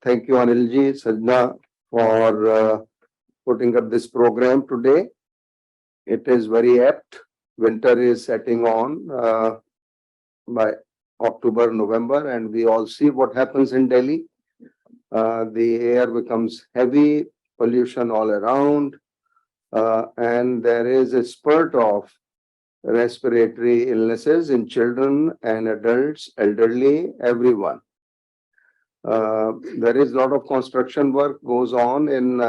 Thank you, Anilji, Sajna, for putting up this program today. It is very apt. Winter is setting on by October, November, and we all see what happens in Delhi. The air becomes heavy, pollution all around, and there is a spurt of respiratory illnesses in children and adults, elderly, everyone. There is a lot of construction work goes on in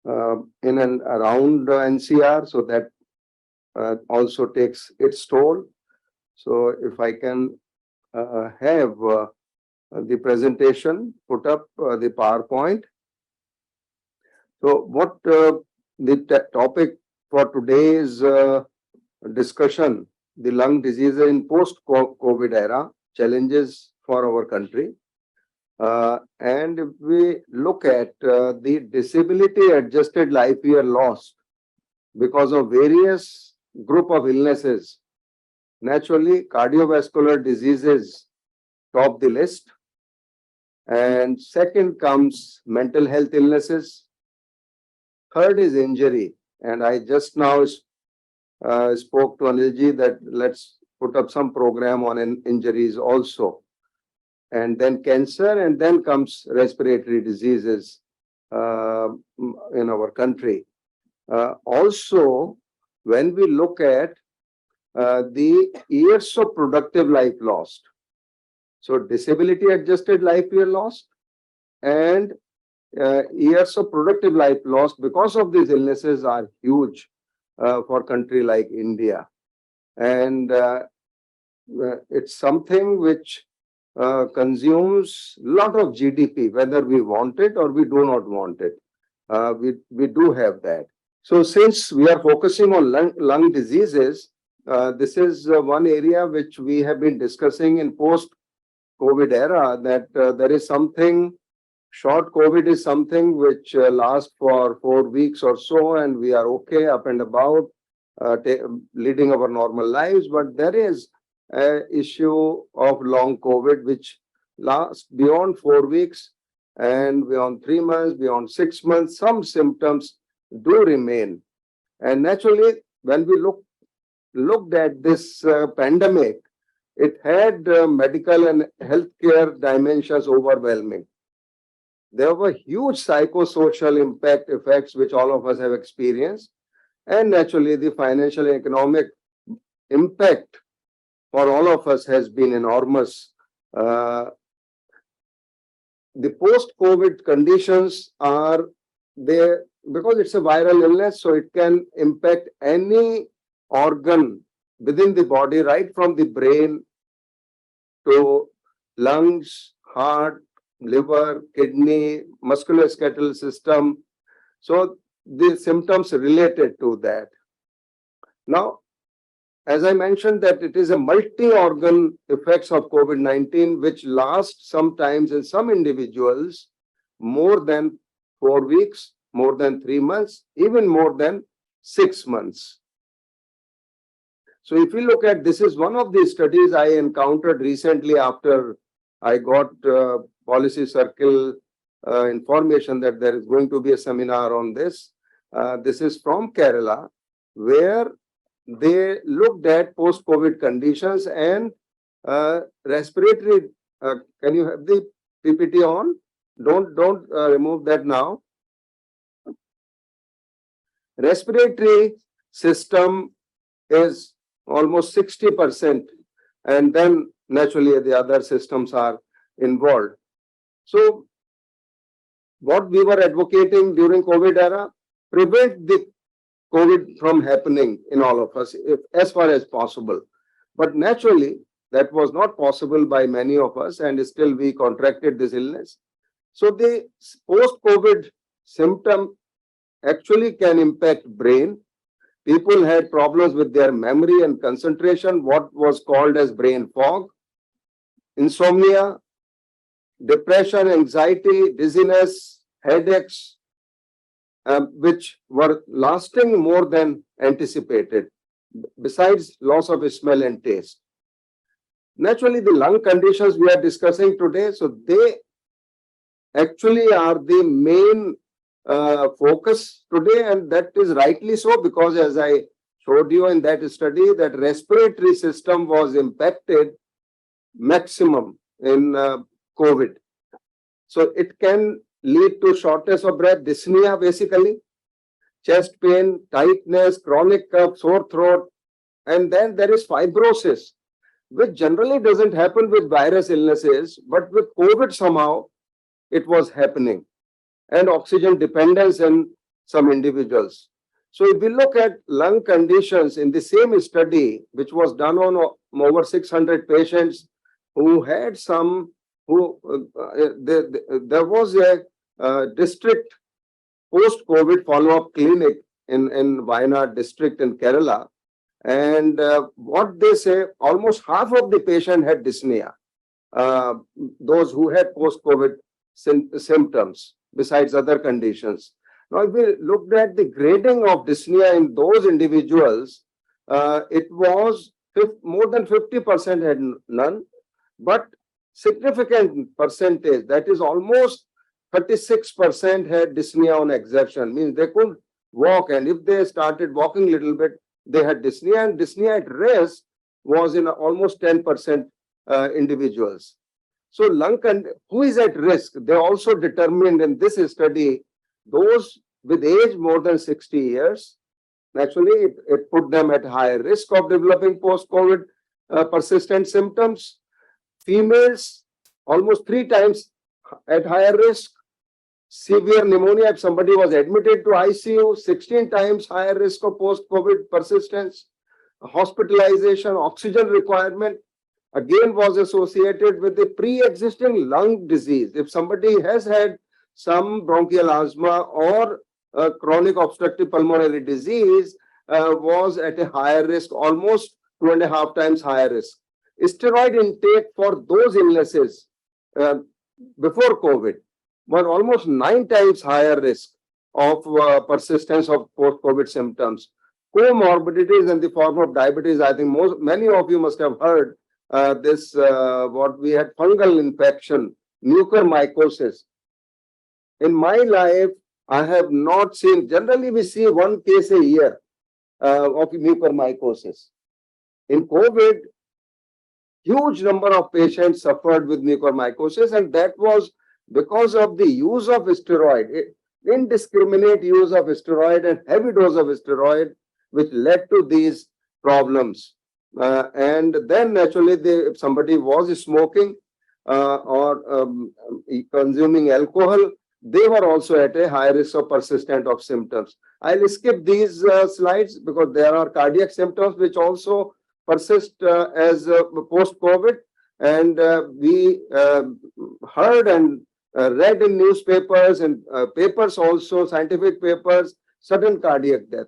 and around NCR, so that also takes its toll. So if I can have the presentation, put up the PowerPoint. So what the topic for today's discussion, the lung diseases in post-COVID era, challenges for our country. And if we look at the disability adjusted life year lost because of various group of illnesses, naturally cardiovascular diseases top the list. And second comes mental health illnesses. Third is injury. And I just now spoke to Anilji that let's put up some program on injuries also. And then cancer, and then comes respiratory diseases in our country. Also, when we look at the years of productive life lost, so disability adjusted life year lost and years of productive life lost because of these illnesses are huge for a country like India. And it's something which consumes a lot of GDP, whether we want it or we do not want it. We do have that. So since we are focusing on lung diseases, this is one area which we have been discussing in post-COVID era, that there is something, short COVID is something which lasts for 4 weeks or so, and we are okay up and about, leading our normal lives. But there is issue of long COVID which lasts beyond 4 weeks and beyond 3 months, beyond 6 months. Some symptoms do remain, and naturally when we looked at this pandemic, it had medical and healthcare dimensions overwhelming. There were huge psychosocial impact effects which all of us have experienced, and naturally the financial and economic impact for all of us has been enormous. The post-COVID conditions are there because it's a viral illness, so it can impact any organ within the body, right from the brain to lungs, heart, liver, kidney, musculoskeletal system. So the symptoms related to that. Now, as I mentioned, that it is a multi-organ effects of COVID-19 which last sometimes in some individuals more than 4 weeks, more than 3 months, even more than 6 months. So if you look at, this is one of the studies I encountered recently after I got policy circle information that there is going to be a seminar on this. This is from Kerala, where they looked at post-COVID conditions and respiratory. Can you have the PPT on? Don't remove that now. Respiratory system is almost 60%, and then naturally the other systems are involved. So what we were advocating during COVID era, prevent the COVID from happening in all of us as far as possible. But naturally, that was not possible by many of us, and still we contracted this illness. So the post-COVID symptom actually can impact brain. People had problems with their memory and concentration, what was called as brain fog, insomnia, depression, anxiety, dizziness, headaches, which were lasting more than anticipated, besides loss of smell and taste. Naturally, the lung conditions we are discussing today, so they actually are the main focus today, and that is rightly so, because as I showed you in that study, that respiratory system was impacted maximum in COVID. So it can lead to shortness of breath, dyspnea basically, chest pain, tightness, chronic cough, sore throat, and then there is fibrosis, which generally doesn't happen with virus illnesses, but with COVID somehow it was happening, and oxygen dependence in some individuals. So if we look at lung conditions in the same study, which was done on over 600 patients who had some, there was a district post-COVID follow-up clinic in Wayanad district in Kerala. And what they say, almost half of the patient had dyspnea, those who had post-COVID symptoms, besides other conditions. Now, if we looked at the grading of dyspnea in those individuals, it was more than 50% had none, but significant percentage, that is almost 36% had dyspnea on exertion, means they couldn't walk, and if they started walking a little bit, they had dyspnea, and dyspnea at rest was in almost 10% individuals. So who is at risk? They also determined in this study those with age more than 60 years. Naturally, it put them at higher risk of developing post-COVID persistent symptoms. Females, almost 3 times at higher risk. Severe pneumonia, if somebody was admitted to ICU, 16 times higher risk of post-COVID persistence. Hospitalization, oxygen requirement, again was associated with the pre-existing lung disease. If somebody has had some bronchial asthma or chronic obstructive pulmonary disease, was at a higher risk, almost 2.5 times higher risk. Steroid intake for those illnesses before COVID were almost 9 times higher risk of persistence of post-COVID symptoms. Comorbidities in the form of diabetes, I think many of you must have heard what we had, fungal infection, mucormycosis. In my life, I have not seen, generally we see 1 case a year of mucormycosis. In COVID, huge number of patients suffered with mucormycosis, and that was because of the use of steroid, indiscriminate use of steroid and heavy dose of steroid, which led to these problems. And then naturally, if somebody was smoking or consuming alcohol, they were also at a high risk of persistent of symptoms. I'll skip these slides because there are cardiac symptoms which also persist as post-COVID. And we heard and read in newspapers and papers also, scientific papers, sudden cardiac death,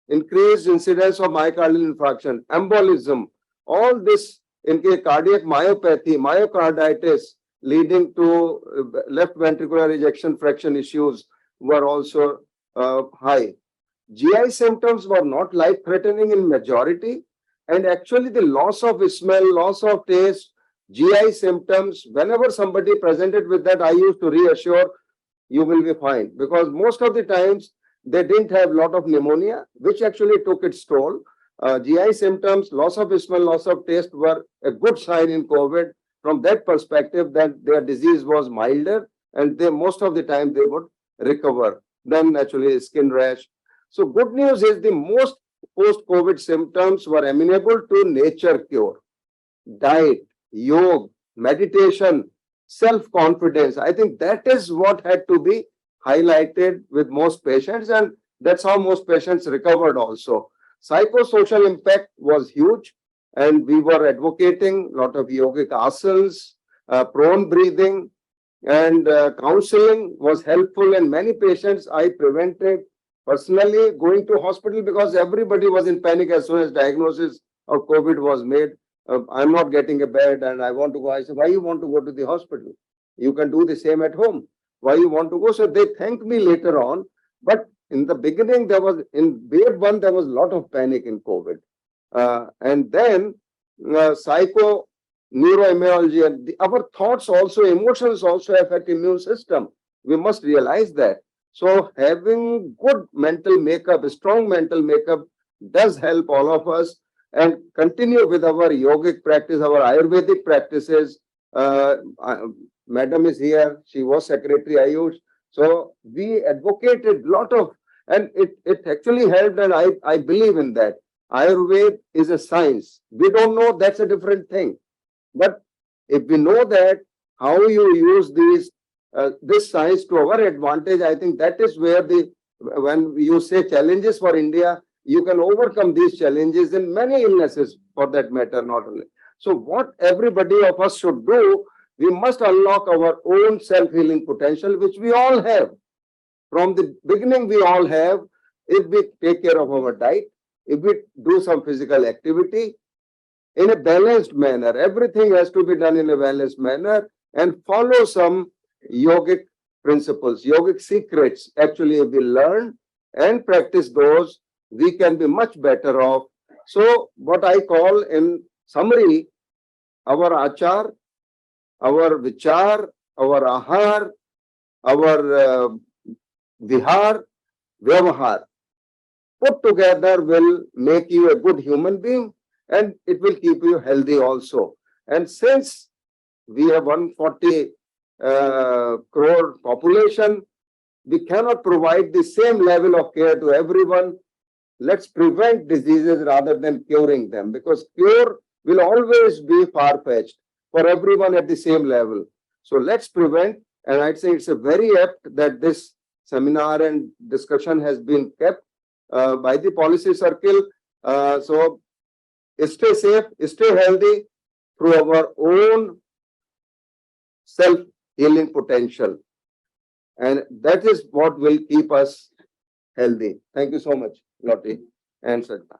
increased incidence of myocardial infarction, embolism, all this in cardiac myopathy, myocarditis, leading to left ventricular ejection fraction issues were also high. GI symptoms were not life-threatening in majority, and actually the loss of smell, loss of taste, GI symptoms, whenever somebody presented with that, I used to reassure, you will be fine, because most of the times they didn't have a lot of pneumonia, which actually took its toll. GI symptoms, loss of smell, loss of taste were a good sign in COVID from that perspective, that their disease was milder, and most of the time they would recover. Then naturally skin rash. So good news is the most post-COVID symptoms were amenable to nature cure. Diet, yoga, meditation, self-confidence. I think that is what had to be highlighted with most patients, and that's how most patients recovered also. Psychosocial impact was huge, and we were advocating a lot of yogic asanas, prone breathing, and counseling was helpful. And many patients I prevented personally going to hospital because everybody was in panic as soon as diagnosis of COVID was made. I'm not getting a bed and I want to go. I said, why you want to go to the hospital? You can do the same at home. Why you want to go? So they thanked me later on. But in the beginning, in wave 1, there was a lot of panic in COVID. And then psycho neuroimmunology, and our thoughts also, emotions also affect immune system. We must realize that. So having good mental makeup, strong mental makeup does help all of us, and continue with our yogic practice, our Ayurvedic practices. Madam is here. She was Secretary Ayush. So we advocated a lot of, and it actually helped, and I believe in that. Ayurveda is a science. We don't know, that's a different thing. But if we know that how you use this science to our advantage, I think that is where when you say challenges for India, you can overcome these challenges in many illnesses for that matter, not only. So what everybody of us should do, we must unlock our own self-healing potential, which we all have. From the beginning, we all have. If we take care of our diet, if we do some physical activity in a balanced manner, everything has to be done in a balanced manner, and follow some yogic principles, yogic secrets. Actually, if we learn and practice those, we can be much better off. So what I call in summary, our achar, our vichar, our ahar, our vihar, vyavahar, put together will make you a good human being, and it will keep you healthy also. And since we have 140 crore population, we cannot provide the same level of care to everyone. Let's prevent diseases rather than curing them, because cure will always be far-fetched for everyone at the same level. So let's prevent, and I'd say it's a very apt that this seminar and discussion has been kept by the policy circle. So stay safe, stay healthy through our own self-healing potential. And that is what will keep us healthy. Thank you so much, Lottie and Sadhna.